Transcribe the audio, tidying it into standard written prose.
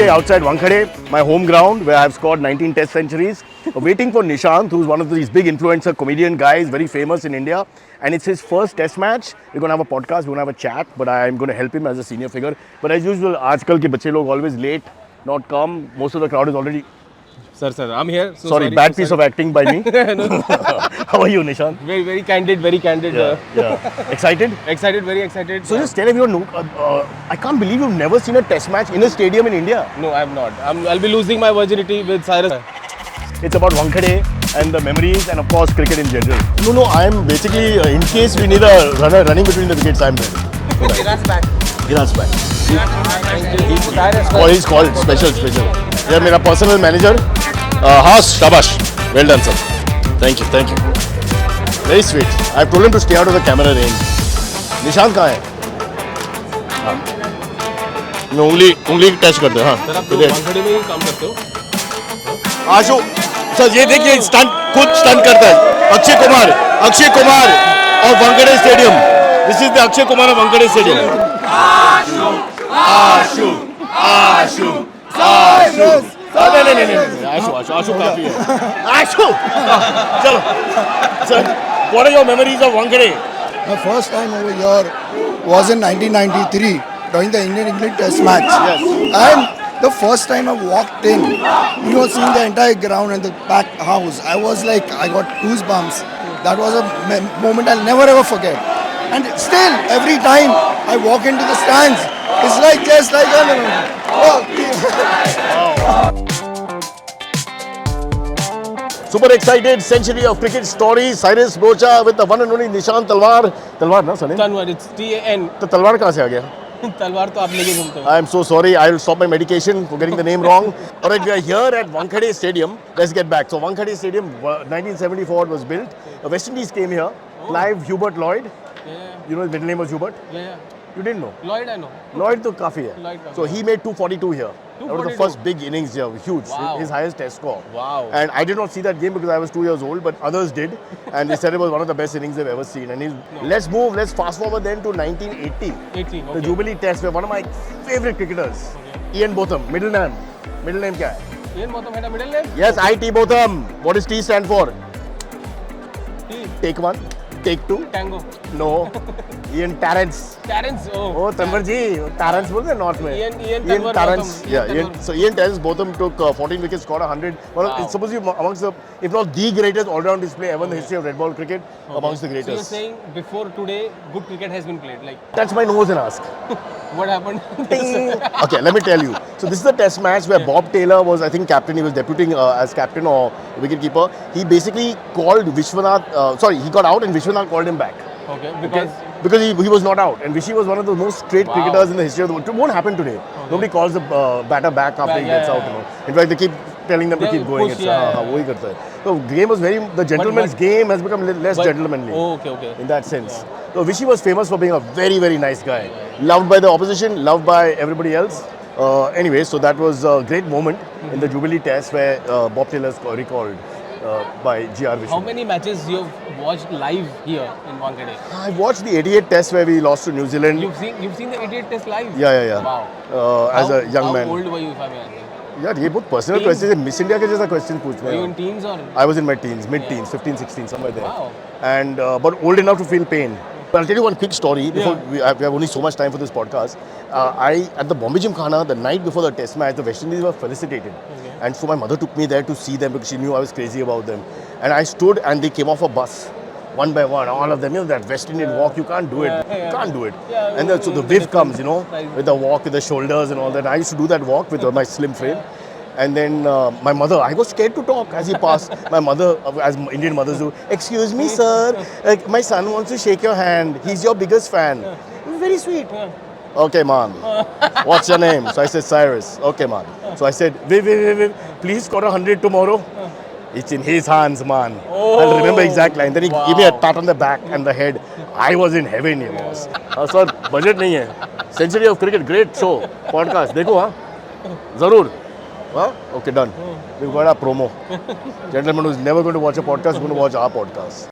Okay, outside Wankhede, my home ground where I've scored 19 test centuries. Waiting for Nishant, who's one of these big influencer comedian guys, very famous in India. And it's his first test match. We're going to have a podcast, we're going to have a chat, but I'm going to help him as a senior figure. But as usual, आजकल के बच्चे लोग always late, not come. Most of the crowd is already... Sir, I'm here. Sorry, bad piece of acting by me. How are you, Nishant? Very candid. Yeah. Excited? Excited, very excited. So just tell everyone, I can't believe you've never seen a test match in a stadium in India. No, I'm not. I'll be losing my virginity with Cyrus. It's about Wankhede and the memories and of course cricket in general. No, I'm basically, in case we need a runner running between the wickets, I'm there. Nishant's back. Nishant's back. Thank you. He's called special. Yeah, my personal manager. Shabash. Well done, sir. Thank you. Very sweet. I've told him to stay out of the camera range. Nishant कहाँ है? मैं उंगली touch करते हैं, हाँ. Sir आप तो वानखेड़े में ही काम करते हो? आशु, सर ये देखिए खुद स्टंट करता है. अक्षय कुमार और Wankhede stadium. This is the Akshay Kumar of Wankhede Stadium. आशु. नहीं. आशु काफी है. आशु. चलो. Sir, what are your memories of Wankhede? My first time over here was in 1993 during the Indian-England Test match. Yes. And the first time I walked in, seeing the entire ground and the packed house, I was like, I got goosebumps. That was a moment I'll never ever forget. And still, every time I walk into the stands, it's like just like Super excited, century of cricket stories. Cyrus Broacha with the one and only Nishant Tanwar. Tanwar, na, sir? Tanwar, it's T-A-N. तो तलवार कहाँ से आ गया? तलवार तो आप लेके घूमते हो. I am so sorry. I will stop my medication for getting the name wrong. Alright, we are here at Wankhede Stadium. Let's get back. So Wankhede Stadium, 1974 was built. The West Indies came here. Clive Hubert Lloyd. Yeah. You know his middle name was Hubert? Yeah. You didn't know? Lloyd, I know. Lloyd तो काफी है. Lloyd काफी. So he made 242 here. That was the 242? first big innings here, huge, Wow. his highest test score. Wow. And I did not see that game because I was 2 years old, but others did. And they said it was one of the best innings they've ever seen. And let's fast forward then to 1980. 80, okay. The Jubilee Test, where one of my favorite cricketers, Ian Botham, middle name क्या है? Ian Botham had a middle name? Yes, IT Botham. What does T stand for? T. Take one, take two. Tango. No. Ian Terrence. Terrence. Oh, Tanwar ji, Terrence बोलते हैं north में. Ian Tanwar Terrence. Botham. Yeah, so Ian Terrence Botham took 14 wickets, scored 100. Well, it's supposed to be amongst the, if not the greatest all-round display ever in the history of red ball cricket, amongst the greatest. So you're saying before today, good cricket has been played. Like Touch my nose and ask. what happened? Okay, let me tell you. So this is the test match where Bob Taylor was, I think, captain. He was deputing as captain or wicketkeeper. He basically called Vishwanath. He got out and Vishwanath called him back. Okay, Because he was not out, and Vishy was one of the most straight cricketers in the history of the world. It won't happen today. Nobody calls the batter back after he gets out. In fact, they keep telling them to keep going. Push, वही करता है. So the game was the gentleman's game has become less gentlemanly. Okay. In that sense. So Vishy was famous for being a very, very nice guy. Loved by the opposition, loved by everybody else. Anyway, so that was a great moment in the Jubilee Test where Bob Taylor recalled by G.R. Vishy. How many matches you've watched live here in Wankhede? I watched the 88 Test where we lost to New Zealand. You've seen the 88 Test live? Yeah. Wow. As a young man. How old were you, if I may ask? यार ये बहुत personal question है. Miss India के जैसा question पूछ रहे Were you हैं. in teens or? I was in my teens, mid-teens, 15, 16, somewhere there. Wow. And but old enough to feel pain. But I'll tell you one quick story before we have only so much time for this podcast. At the Bombay Gymkhana, the night before the test match, the West Indies were felicitated. Okay. And so my mother took me there to see them because she knew I was crazy about them. And I stood and they came off a bus. One by one, all of them, that West Indian walk, you can't do it. You can't do it. Yeah, and so the wave comes, with the walk, with the shoulders and all that. I used to do that walk with my slim frame. And then my mother, I was scared to talk as he passed. My mother, as Indian mothers do, excuse me, sir, my son wants to shake your hand. He's your biggest fan. Very sweet. Okay, man. What's your name? So I said, Cyrus. Okay, man. So I said, wait. Please score 100 tomorrow. It's in his hands, man. I'll remember exact line. Then he gave me a pat on the back and the head. I was in heaven, Sir, budget नहीं है. Century of cricket, great show, podcast. देखो हाँ, ज़रूर. Huh? Okay, done. We've got our promo. Gentleman who's never going to watch a podcast is going to watch our podcast.